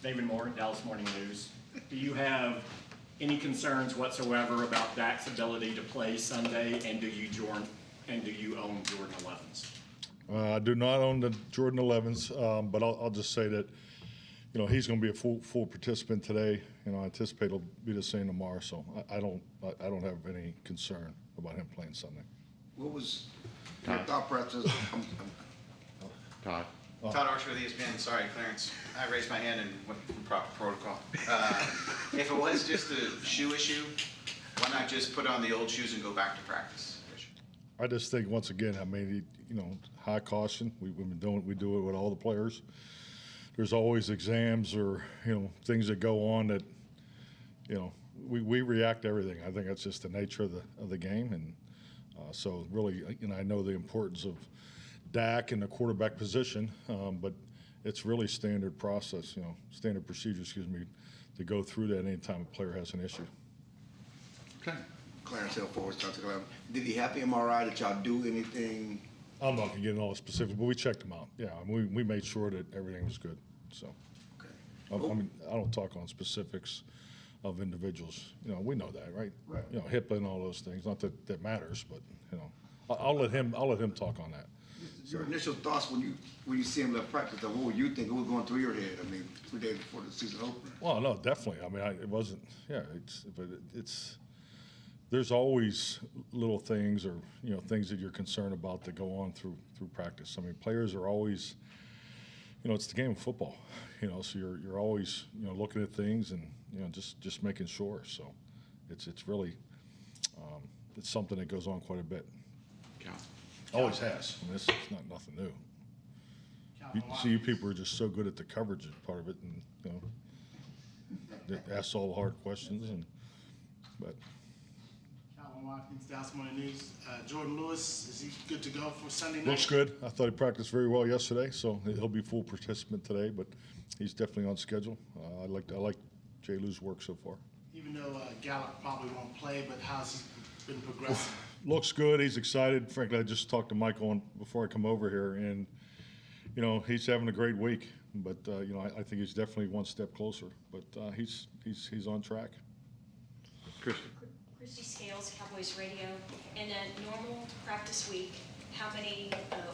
David Moore, Dallas Morning News. Do you have any concerns whatsoever about Dak's ability to play Sunday, and do you own Jordan 11s? I do not own the Jordan 11s, but I'll just say that, he's going to be a full participant today. I anticipate it'll be the same tomorrow. So I don't have any concern about him playing Sunday. What was your thought process? Todd. Todd Archer with ESPN. Sorry, Clarence. I raised my hand and went through proper protocol. If it was just a shoe issue, why not just put on the old shoes and go back to practice? I just think once again, high caution. We do it with all the players. There's always exams or things that go on that we react to everything. I think that's just the nature of the game, and so really, I know the importance of Dak and the quarterback position, but it's really standard process, standard procedure, to go through that anytime a player has an issue. Okay. Clarence Hill, forward start to Clarence. Did he have the MRI? Did y'all do anything? I'm not going to get into all the specifics, but we checked him out. Yeah, we made sure that everything was good. So, Okay. I don't talk on specifics of individuals. We know that, right? Right. HIPAA and all those things. Not that matters, but I'll let him talk on that. Your initial thoughts when you see him left practice, what were you thinking? What was going through your head? 3 days before the season opened. Well, no, definitely. It wasn't. Yeah, it's. There's always little things or things that you're concerned about that go on through practice. Players are always, it's the game of football, so you're always looking at things and just making sure. So it's really it's something that goes on quite a bit. Cal. Always has. It's not nothing new. You people are just so good at the coverage part of it, and they ask all the hard questions, but. Watkins, Dallas Morning News. Jordan Lewis, is he good to go for Sunday night? Looks good. I thought he practiced very well yesterday, so he'll be full participant today. But he's definitely on schedule. I like Jay Lou's work so far. Even though Gallup probably won't play, but how's he been progressing? Looks good. He's excited. Frankly, I just talked to Michael before I come over here, and he's having a great week. But I think he's definitely one step closer. But he's on track. Christian. Christy Scales, Cowboys Radio. In a normal practice week, how many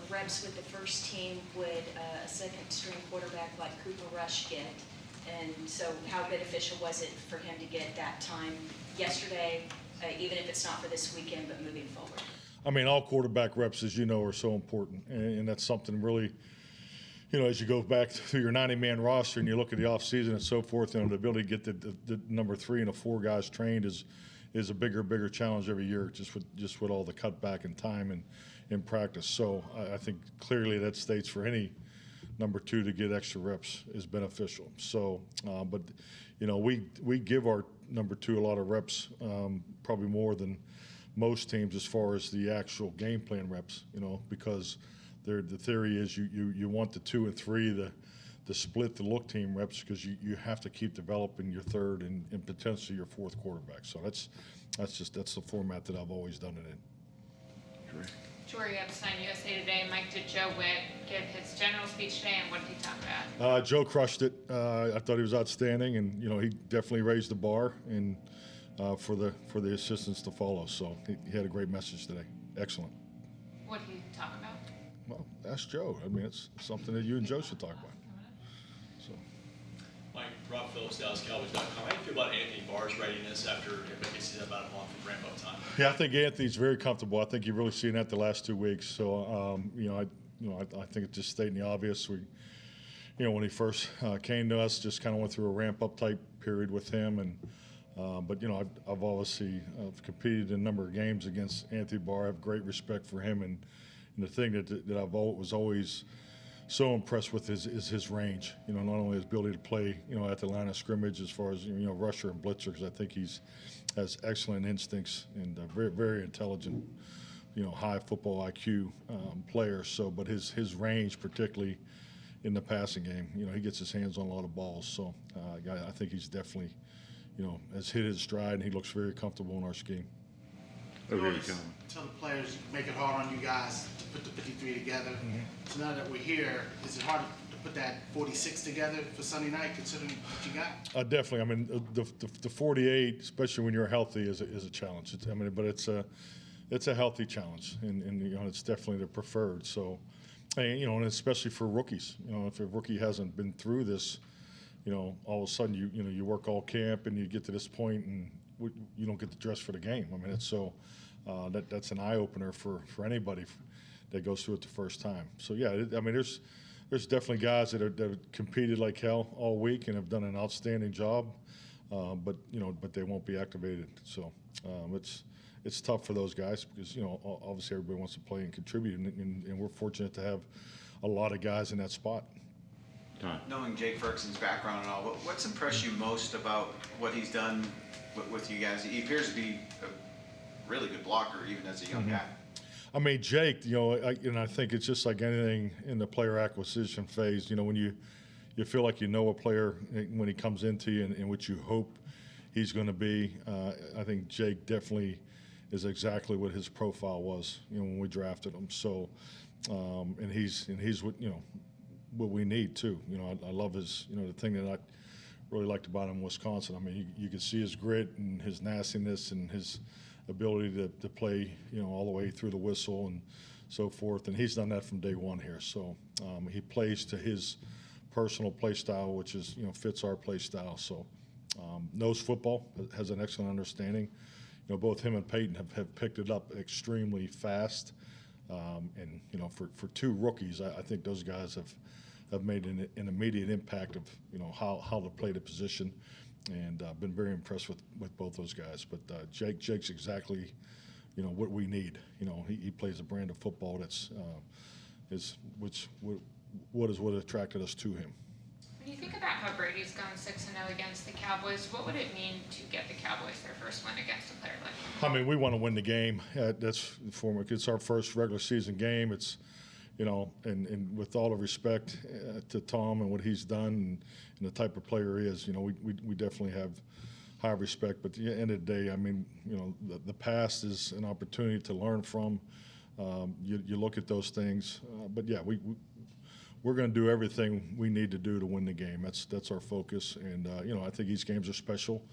reps with the first team would a second-string quarterback like Cooper Rush get? And so how beneficial was it for him to get that time yesterday, even if it's not for this weekend, but moving forward? All quarterback reps, as you know, are so important, and that's something really, as you go back through your 90-man roster and you look at the offseason and so forth, the ability to get the number 3 and the 4 guys trained is a bigger challenge every year, just with all the cutback in time and in practice. So I think clearly that states for any number 2 to get extra reps is beneficial. So, but we give our number 2 a lot of reps, probably more than most teams as far as the actual game plan reps. Because the theory is you want the 2 and 3 to split the look team reps, because you have to keep developing your third and potentially your fourth quarterback. So that's the format that I've always done it in. Tori Epstein, USA Today. Mike, did Joe Witt give his general speech today, and what did he talk about? Joe crushed it. I thought he was outstanding, and he definitely raised the bar and for the assistants to follow. So he had a great message today. Excellent. What did he talk about? Well, ask Joe. It's something that you and Joe should talk about. Mike, Rob Phillips, DallasCowboys.com. How do you feel about Anthony Barr's readiness after he's about a month of ramp-up time? Yeah, I think Anthony's very comfortable. I think you've really seen that the last 2 weeks. So, I think it's just stating the obvious. When he first came to us, just kind of went through a ramp-up type period with him, and but I've obviously competed in a number of games against Anthony Barr. I have great respect for him, and the thing that I've was always so impressed with is his range. Not only his ability to play, at the line of scrimmage as far as rusher and blitzer, because I think has excellent instincts and very very intelligent, high football IQ player. So, but his range, particularly in the passing game, he gets his hands on a lot of balls. So, I think he's definitely, has hit his stride, and he looks very comfortable in our scheme. Over here, Colin. Tell the players, make it hard on you guys to put the 53 together. So now that we're here, is it hard to to put that 46 together for Sunday night, considering what you got? Definitely. I mean, the 48, especially when you're healthy, is a challenge. But it's a healthy challenge, and you know, it's definitely the preferred. So, and, you know, and especially for rookies, you know, if a rookie hasn't been through this, you know, all of a sudden you work all camp and you get to this point and you don't get to dress for the game. I mean, it's so that's an eye opener for anybody that goes through it the first time. So yeah, I mean, there's definitely guys that have competed like hell all week and have done an outstanding job, but they won't be activated. So it's tough for those guys because, you know, obviously everybody wants to play and contribute, and we're fortunate to have a lot of guys in that spot. Time. Knowing Jake Ferguson's background and all, what's impressed you most about what he's done with you guys? He appears to be a really good blocker, even as a young guy. I mean, Jake, you know, I think it's just like anything in the player acquisition phase. You know, when you feel like you know a player when he comes into you and what you hope he's going to be, I think Jake definitely is exactly what his profile was, you know, when we drafted him. So, and he's what, you know, what we need too. You know, I love his, you know, the thing that I really liked about him in Wisconsin. I mean, you could see his grit and his nastiness and his ability to play, you know, all the way through the whistle and so forth. And he's done that from day one here. So he plays to his personal play style, which is, you know, fits our play style. So knows football, has an excellent understanding. You know, both him and Peyton have picked it up extremely fast. And, you know, for two rookies, I think those guys have made an immediate impact of, you know, how to play the position. And I've been very impressed with both those guys. But Jake's exactly, you know, what we need. You know, he plays a brand of football that's what attracted us to him. When you think about how Brady's gone 6-0 against the Cowboys, what would it mean to get the Cowboys their first win against a player like him? I mean, we want to win the game. It's our first regular season game. It's, you know, and with all the respect to Tom and what he's done and the type of player he is, you know, we definitely have high respect. But at the end of the day, I mean, you know, the past is an opportunity to learn from. You look at those things, but yeah, we're going to do everything we need to do to win the game. That's our focus, and you know, I think these games are special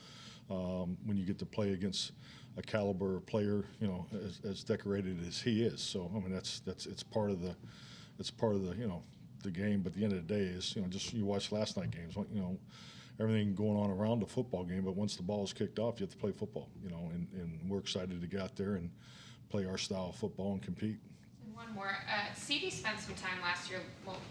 when you get to play against a caliber player, you know, as decorated as he is. So I mean, it's part of the you know, the game. But at the end of the day, is, you know, just you watch last night games, you know, everything going on around the football game. But once the ball is kicked off, you have to play football, you know, and we're excited to get out there and play our style of football and compete. One more. CD spent some time last year,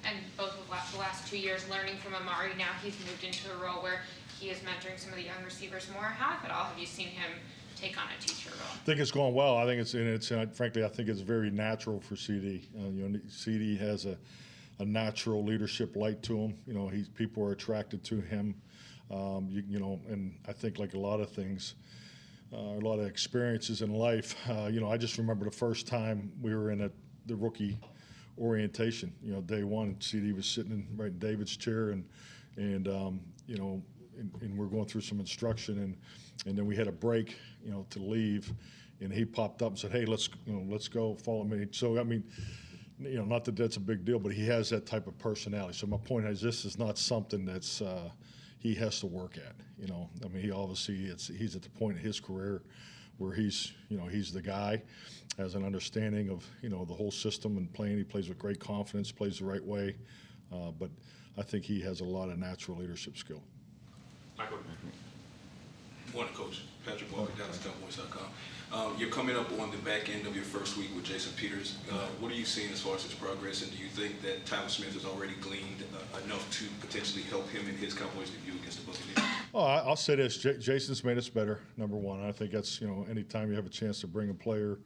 and both of the last 2 years, learning from Amari. Now he's moved into a role where he is mentoring some of the young receivers more. How, if at all, have you seen him take on a teacher role? I think it's going well. I think frankly, I think it's very natural for CD. You know, CD has a natural leadership light to him. You know, people are attracted to him. You know, and I think like a lot of things, a lot of experiences in life. You know, I just remember the first time we were in the rookie orientation. You know, day one, CD was sitting right in David's chair, and you know, and we're going through some instruction, and then we had a break, you know, to leave, and he popped up and said, "Hey, let's go, follow me." So I mean, you know, not that that's a big deal, but he has that type of personality. So my point is, this is not something that's he has to work at. You know, I mean, he obviously he's at the point in his career where he's the guy, has an understanding of, you know, the whole system and playing. He plays with great confidence, plays the right way, but I think he has a lot of natural leadership skill. Michael. Morning, Coach. Patrick Walker, DallasCowboys.com. You're coming up on the back end of your first week with Jason Peters. What are you seeing as far as his progress, and do you think that Tyler Smith has already gleaned enough to potentially help him in his Cowboys debut against the Buccaneers? Well, I'll say this: Jason's made us better. Number one, I think that's, you know, anytime you have a chance to bring a player,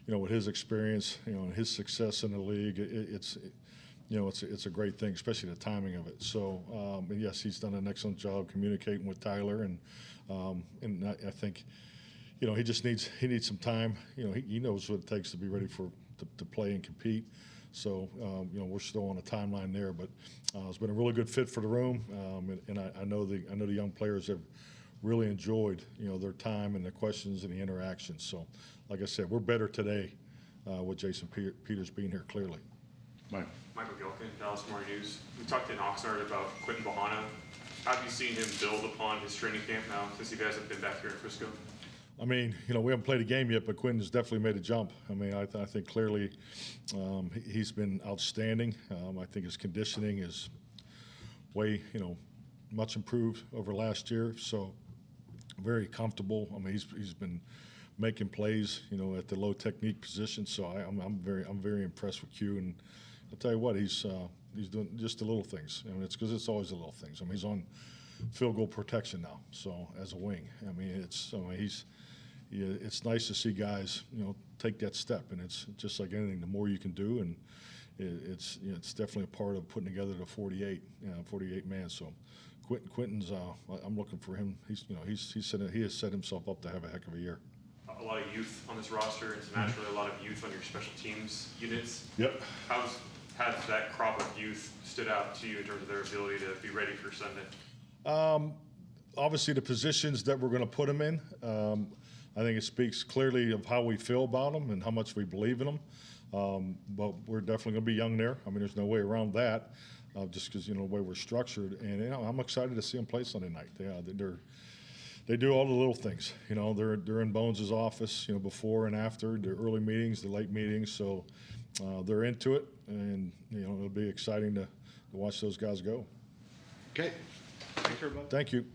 you know, with his experience, you know, and his success in the league, it's a great thing, especially the timing of it. So, and yes, he's done an excellent job communicating with Tyler, and I think, you know, he needs some time. You know, he knows what it takes to be ready to play and compete. So, you know, we're still on a timeline there, but it's been a really good fit for the room, and I know the young players have really enjoyed, you know, their time and the questions and the interactions. So, like I said, we're better today with Jason Peters being here, clearly. Mike. Michael Gilkin, Dallas Morning News. We talked in Oxnard about Quentin Bohannon. How have you seen him build upon his training camp now since you guys have been back here in Frisco? I mean, we haven't played a game yet, but Quentin's definitely made a jump. I mean, I think clearly he's been outstanding. I think his conditioning is way, much improved over last year. So very comfortable. I mean, he's been making plays, at the low technique position. So I'm very impressed with Q. And I'll tell you what, he's doing just the little things. I mean, it's because it's always the little things. I mean, he's on field goal protection now, so as a wing. I mean, it's nice to see guys, take that step, and it's just like anything. The more you can do, and it's definitely a part of putting together the 48 man. So Quentin's, I'm looking for him. He has set himself up to have a heck of a year. A lot of youth on this roster, internationally, a lot of youth on your special teams units. Yep. Has that crop of youth stood out to you in terms of their ability to be ready for Sunday? Obviously, the positions that we're going to put them in, I think it speaks clearly of how we feel about them and how much we believe in them. But we're definitely going to be young there. I mean, there's no way around that, just because the way we're structured. And I'm excited to see them play Sunday night. They do all the little things. They're in Bones' office, before and after the early meetings, the late meetings. So they're into it, and it'll be exciting to watch those guys go. Okay. Thanks, everybody. Thank you.